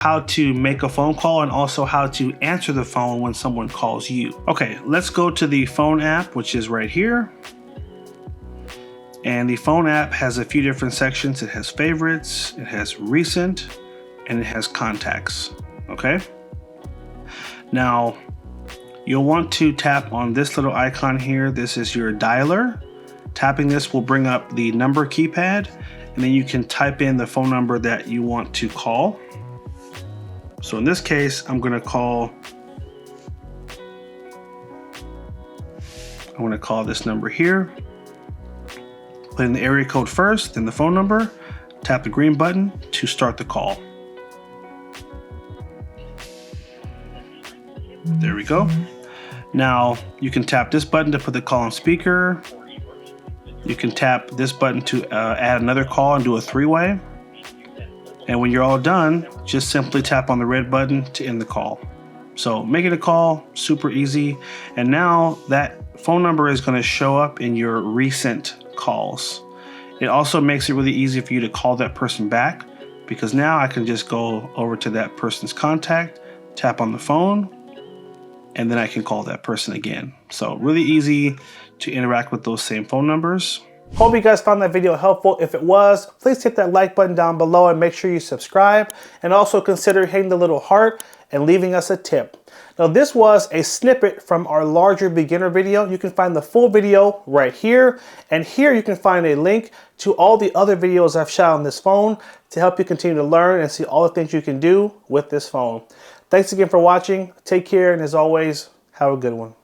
how to make a phone call and also how to answer the phone when someone calls you. Okay, let's go to the phone app, which is right here. And the phone app has a few different sections. It has favorites, it has recent, and it has contacts. Okay. Now, you'll want to tap on this little icon here. This is your dialer. Tapping this will bring up the number keypad, and then you can type in the phone number that you want to call. So in this case, I'm going to call this number here. Put in the area code first, then the phone number. Tap the green button to start the call. There we go. Now you can tap this button to put the call on speaker. You can tap this button to add another call and do a three-way. And when you're all done, just simply tap on the red button to end the call. So making a call, super easy. And now that phone number is going to show up in your recent calls. It also makes it really easy for you to call that person back, because now I can just go over to that person's contact, tap on the phone, and then I can call that person again. So really easy to interact with those same phone numbers. Hope you guys found that video helpful. If it was, please hit that like button down below and make sure you subscribe, and also consider hitting the little heart and leaving us a tip. Now this was a snippet from our larger beginner video. You can find the full video right here, and here you can find a link to all the other videos I've shot on this phone to help you continue to learn and see all the things you can do with this phone. Thanks again for watching. Take care, and as always, have a good one.